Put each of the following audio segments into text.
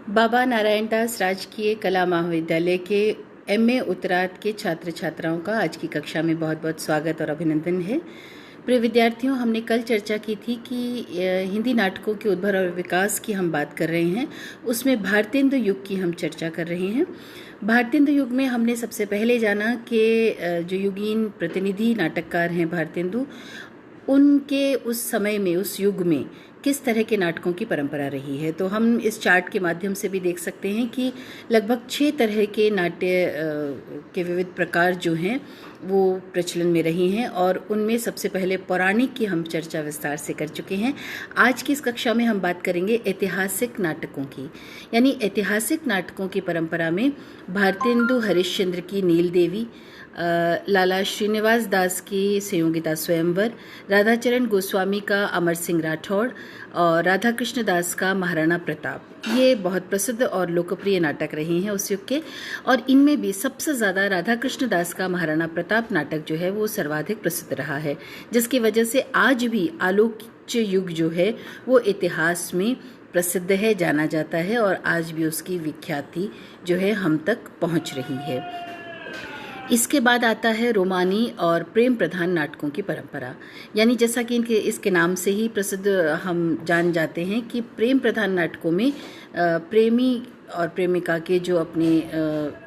बाबा नारायण दास राजकीय कला महाविद्यालय के एमए उत्तरार्ध के छात्र छात्राओं का आज की कक्षा में बहुत बहुत स्वागत और अभिनंदन है। प्रिय विद्यार्थियों, हमने कल चर्चा की थी कि हिंदी नाटकों के उद्भव और विकास की हम बात कर रहे हैं। उसमें भारतेंदु युग की हम चर्चा कर रहे हैं। भारतेंदु युग में हमने सबसे पहले जाना कि जो युगीन प्रतिनिधि नाटककार हैं भारतेंदु, उनके उस समय में, उस युग में किस तरह के नाटकों की परंपरा रही है। तो हम इस चार्ट के माध्यम से भी देख सकते हैं कि लगभग 6 तरह के नाट्य के विविध प्रकार जो हैं वो प्रचलन में रही हैं, और उनमें सबसे पहले पौराणिक की हम चर्चा विस्तार से कर चुके हैं। आज की इस कक्षा में हम बात करेंगे ऐतिहासिक नाटकों की। यानी ऐतिहासिक नाटकों की परंपरा में भारतेंदु हरिश्चंद्र की नील देवी, लाला श्रीनिवास दास की संयोगिता स्वयंवर, राधाचरण गोस्वामी का अमर सिंह राठौड़ और राधा कृष्ण दास का महाराणा प्रताप, ये बहुत प्रसिद्ध और लोकप्रिय नाटक रहे हैं उस युग के। और इनमें भी सबसे ज़्यादा राधा कृष्ण दास का महाराणा प्रताप नाटक जो है वो सर्वाधिक प्रसिद्ध रहा है, जिसकी वजह से आज भी आलोच्य युग जो है वो इतिहास में प्रसिद्ध है, जाना जाता है, और आज भी उसकी विख्याति जो है हम तक पहुंच रही है। इसके बाद आता है रोमानी और प्रेम प्रधान नाटकों की परंपरा। यानी जैसा कि इसके नाम से ही प्रसिद्ध हम जान जाते हैं कि प्रेम प्रधान नाटकों में प्रेमी और प्रेमिका के जो अपने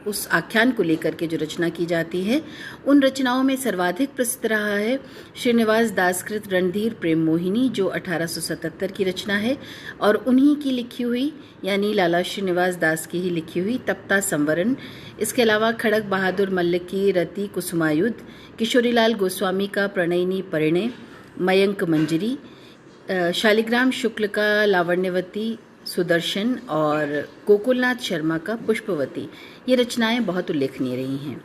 उस आख्यान को लेकर के जो रचना की जाती है, उन रचनाओं में सर्वाधिक प्रसिद्ध रहा है श्रीनिवास दासकृत रणधीर प्रेम मोहिनी, जो 1877 की रचना है, और उन्हीं की लिखी हुई, यानी लाला श्रीनिवास दास की ही लिखी हुई तप्ता संवरण। इसके अलावा खड़ग बहादुर मल्ल की रति कुसुमायुद्ध, किशोरीलाल गोस्वामी का प्रणयिनी परिणय, मयंक मंजरी, शालिग्राम शुक्ल का लावण्यवती सुदर्शन और गोकुलनाथ शर्मा का पुष्पवती, ये रचनाएं बहुत उल्लेखनीय रही हैं।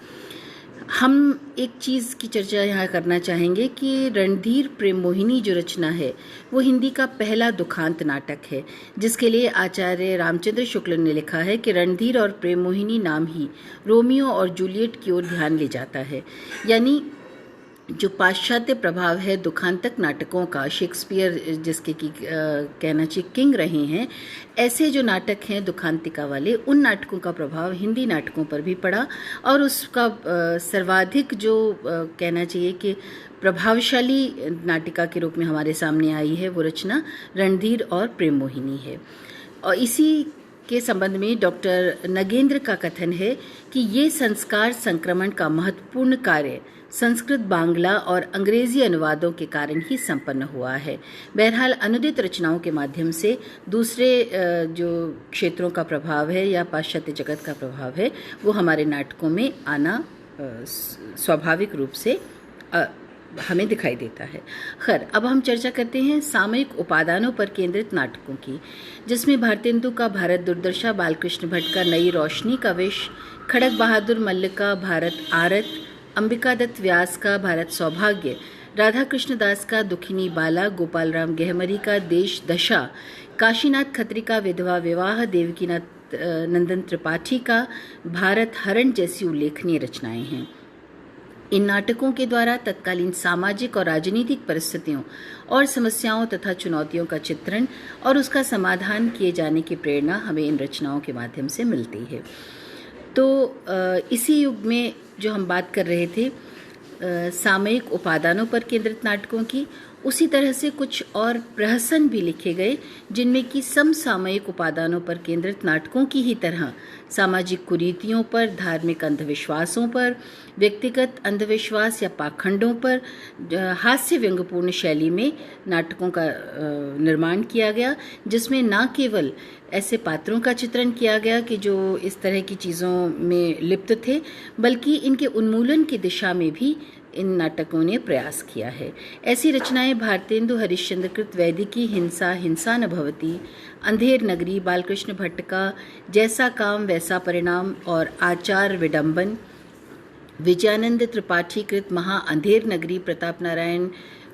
हम एक चीज़ की चर्चा यहाँ करना चाहेंगे कि रणधीर प्रेम मोहिनी जो रचना है वो हिंदी का पहला दुखांत नाटक है, जिसके लिए आचार्य रामचंद्र शुक्ल ने लिखा है कि रणधीर और प्रेम मोहिनी नाम ही रोमियो और जूलियट की ओर ध्यान ले जाता है। यानी जो पाश्चात्य प्रभाव है दुखांतक नाटकों का, शेक्सपियर जिसके की कहना चाहिए किंग रहे हैं, ऐसे जो नाटक हैं दुखांतिका वाले, उन नाटकों का प्रभाव हिंदी नाटकों पर भी पड़ा, और उसका सर्वाधिक जो कहना चाहिए कि प्रभावशाली नाटिका के रूप में हमारे सामने आई है वो रचना रणधीर और प्रेम मोहिनी है। और इसी के संबंध में डॉक्टर नगेंद्र का कथन है कि ये संस्कार संक्रमण का महत्वपूर्ण कार्य संस्कृत, बांग्ला और अंग्रेजी अनुवादों के कारण ही संपन्न हुआ है। बहरहाल अनुदित रचनाओं के माध्यम से दूसरे जो क्षेत्रों का प्रभाव है या पाश्चात्य जगत का प्रभाव है वो हमारे नाटकों में आना स्वाभाविक रूप से हमें दिखाई देता है। खैर, अब हम चर्चा करते हैं सामयिक उपादानों पर केंद्रित नाटकों की, जिसमें भारतेंदु का भारत दुर्दशा, बालकृष्ण भट्ट का नई रोशनी का विष, खड़ग बहादुर मल्ल का भारत आरत, अंबिका दत्त व्यास का भारत सौभाग्य, राधा कृष्ण दास का दुखिनी बाला, गोपाल राम गहमरी का देश दशा, काशीनाथ खत्री का विधवा विवाह, देवकीनाथ नंदन त्रिपाठी का भारत हरण जैसी उल्लेखनीय रचनाएं हैं। इन नाटकों के द्वारा तत्कालीन सामाजिक और राजनीतिक परिस्थितियों और समस्याओं तथा चुनौतियों का चित्रण और उसका समाधान किए जाने की प्रेरणा हमें इन रचनाओं के माध्यम से मिलती है। तो इसी युग में जो हम बात कर रहे थे सामयिक उपादानों पर केंद्रित नाटकों की, उसी तरह से कुछ और प्रहसन भी लिखे गए, जिनमें कि समसामयिक उपादानों पर केंद्रित नाटकों की ही तरह सामाजिक कुरीतियों पर, धार्मिक अंधविश्वासों पर, व्यक्तिगत अंधविश्वास या पाखंडों पर हास्य व्यंग्यपूर्ण शैली में नाटकों का निर्माण किया गया, जिसमें न केवल ऐसे पात्रों का चित्रण किया गया कि जो इस तरह की चीज़ों में लिप्त थे, बल्कि इनके उन्मूलन की दिशा में भी इन नाटकों ने प्रयास किया है। ऐसी रचनाएं भारतेंदु हरिश्चंद्र कृत वैदिकी हिंसा, हिंसा न भवती, अंधेर नगरी, बालकृष्ण भट्ट का जैसा काम वैसा परिणाम और आचार विडंबन, विजयानंद त्रिपाठी कृत महा अंधेर नगरी, प्रताप नारायण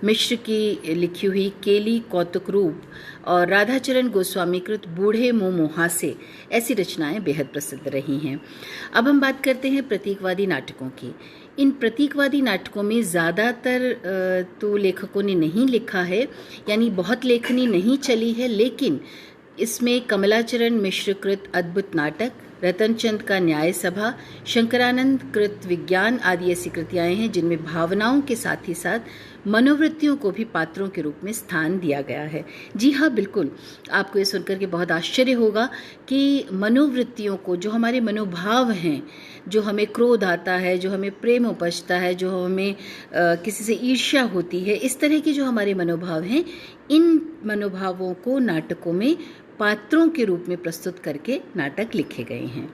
मिश्र की लिखी हुई केली कौतुक रूप और राधाचरण गोस्वामी कृत बूढ़े मुँह मुहासे, ऐसी रचनाएं बेहद प्रसिद्ध रही हैं। अब हम बात करते हैं प्रतीकवादी नाटकों की। इन प्रतीकवादी नाटकों में ज़्यादातर तो लेखकों ने नहीं लिखा है, यानी बहुत लेखनी नहीं चली है, लेकिन इसमें कमलाचरण मिश्र कृत अद्भुत नाटक, रतनचंद का न्याय सभा, शंकरानंद कृत विज्ञान आदि ऐसी कृतियां हैं जिनमें भावनाओं के साथ ही साथ मनोवृत्तियों को भी पात्रों के रूप में स्थान दिया गया है। जी हाँ, बिल्कुल, आपको ये सुनकर के बहुत आश्चर्य होगा कि मनोवृत्तियों को, जो हमारे मनोभाव हैं, जो हमें क्रोध आता है, जो हमें प्रेम उपजता है, जो हमें किसी से ईर्ष्या होती है, इस तरह के जो हमारे मनोभाव हैं, इन मनोभावों को नाटकों में पात्रों के रूप में प्रस्तुत करके नाटक लिखे गए हैं।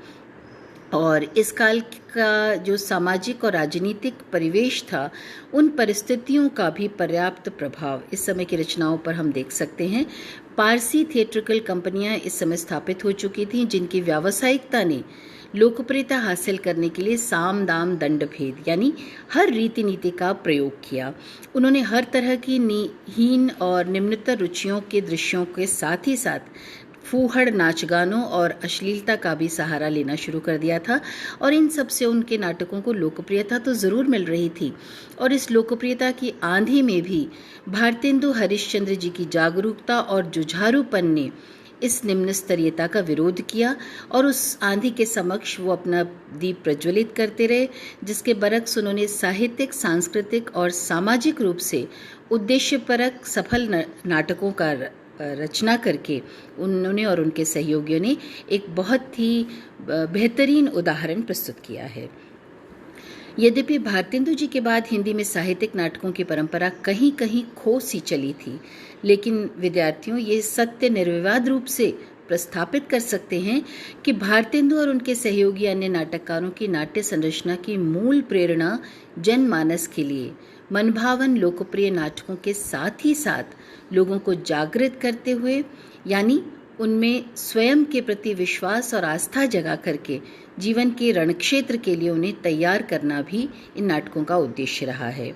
और इस काल का जो सामाजिक और राजनीतिक परिवेश था, उन परिस्थितियों का भी पर्याप्त प्रभाव इस समय की रचनाओं पर हम देख सकते हैं। पारसी थिएट्रिकल कंपनियां इस समय स्थापित हो चुकी थीं, जिनकी व्यावसायिकता ने लोकप्रियता हासिल करने के लिए साम दाम दंड भेद यानी हर रीति नीति का प्रयोग किया। उन्होंने हर तरह की हीन और निम्नतर रुचियों के दृश्यों के साथ ही साथ फूहड़ नाच गानों और अश्लीलता का भी सहारा लेना शुरू कर दिया था, और इन सब से उनके नाटकों को लोकप्रियता तो ज़रूर मिल रही थी, और इस लोकप्रियता की आंधी में भी भारतेंदु हरिश्चंद्र जी की जागरूकता और जुझारूपन ने इस निम्न स्तरीयता का विरोध किया, और उस आंधी के समक्ष वो अपना दीप प्रज्वलित करते रहे, जिसके बरक्स उन्होंने साहित्यिक, सांस्कृतिक और सामाजिक रूप से उद्देश्यपरक सफल नाटकों का रचना करके उन्होंने और उनके सहयोगियों ने एक बहुत ही बेहतरीन उदाहरण प्रस्तुत किया है। यद्यपि भारतेंदु जी के बाद हिंदी में साहित्यिक नाटकों की परंपरा कहीं कहीं खो सी चली थी, लेकिन विद्यार्थियों ये सत्य निर्विवाद रूप से प्रस्थापित कर सकते हैं कि भारतेंदु और उनके सहयोगी अन्य नाटककारों की नाट्य संरचना की मूल प्रेरणा जनमानस के लिए मनभावन लोकप्रिय नाटकों के साथ ही साथ लोगों को जागृत करते हुए, यानी उनमें स्वयं के प्रति विश्वास और आस्था जगा करके जीवन के रणक्षेत्र के लिए उन्हें तैयार करना भी इन नाटकों का उद्देश्य रहा है।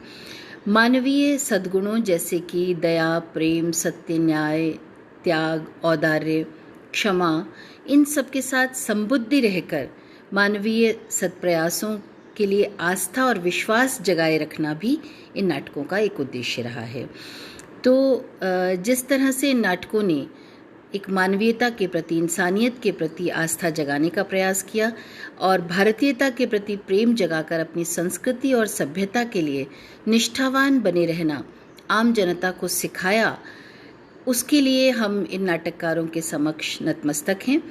मानवीय सद्गुणों जैसे कि दया, प्रेम, सत्य, न्याय, त्याग, औदार्य, क्षमा, इन सब के साथ संबुद्धि रहकर मानवीय सत्प्रयासों के लिए आस्था और विश्वास जगाए रखना भी इन नाटकों का एक उद्देश्य रहा है। तो जिस तरह से इन नाटकों ने एक मानवीयता के प्रति, इंसानियत के प्रति आस्था जगाने का प्रयास किया और भारतीयता के प्रति प्रेम जगाकर अपनी संस्कृति और सभ्यता के लिए निष्ठावान बने रहना आम जनता को सिखाया, उसके लिए हम इन नाटककारों के समक्ष नतमस्तक हैं।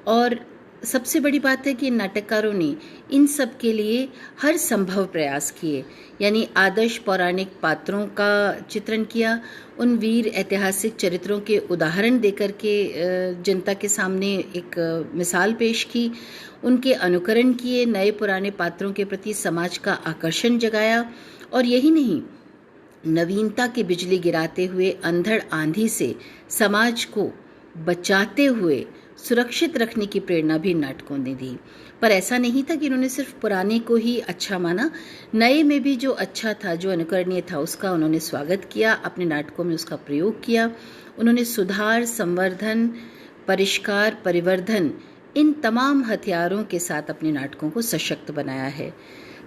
और सबसे बड़ी बात है कि इन नाटककारों ने इन सब के लिए हर संभव प्रयास किए, यानी आदर्श पौराणिक पात्रों का चित्रण किया, उन वीर ऐतिहासिक चरित्रों के उदाहरण देकर के जनता के सामने एक मिसाल पेश की, उनके अनुकरण किए, नए पुराने पात्रों के प्रति समाज का आकर्षण जगाया, और यही नहीं, नवीनता की बिजली गिराते हुए अंधड़ आंधी से समाज को बचाते हुए सुरक्षित रखने की प्रेरणा भी नाटकों ने दी। पर ऐसा नहीं था कि उन्होंने सिर्फ पुराने को ही अच्छा माना, नए में भी जो अच्छा था, जो अनुकरणीय था, उसका उन्होंने स्वागत किया, अपने नाटकों में उसका प्रयोग किया। उन्होंने सुधार, संवर्धन, परिष्कार, परिवर्धन, इन तमाम हथियारों के साथ अपने नाटकों को सशक्त बनाया है।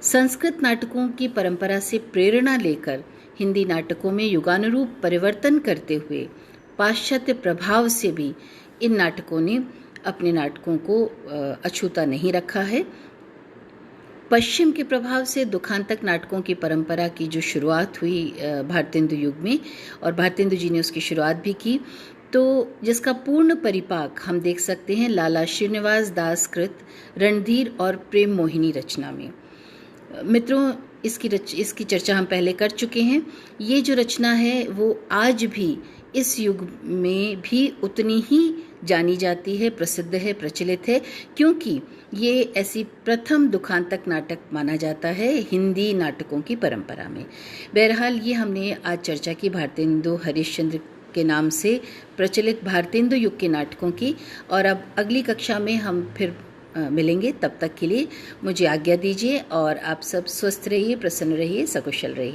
संस्कृत नाटकों की परंपरा से प्रेरणा लेकर हिंदी नाटकों में युगानुरूप परिवर्तन करते हुए पाश्चात्य प्रभाव से भी इन नाटकों ने अपने नाटकों को अछूता नहीं रखा है। पश्चिम के प्रभाव से दुखांतक नाटकों की परंपरा की जो शुरुआत हुई भारतेंदु युग में, और भारतेंदु जी ने उसकी शुरुआत भी की, तो जिसका पूर्ण परिपाक हम देख सकते हैं लाला श्रीनिवास दास कृत रणधीर और प्रेम मोहिनी रचना में। मित्रों, इसकी चर्चा हम पहले कर चुके हैं। ये जो रचना है वो आज भी इस युग में भी उतनी ही जानी जाती है, प्रसिद्ध है, प्रचलित है, क्योंकि ये ऐसी प्रथम दुखांतक नाटक माना जाता है हिंदी नाटकों की परंपरा में। बहरहाल ये हमने आज चर्चा की भारतेंदु हरिश्चंद्र के नाम से प्रचलित भारतेंदु युग के नाटकों की, और अब अगली कक्षा में हम फिर मिलेंगे। तब तक के लिए मुझे आज्ञा दीजिए, और आप सब स्वस्थ रहिए, प्रसन्न रहिए, सकुशल रहिए।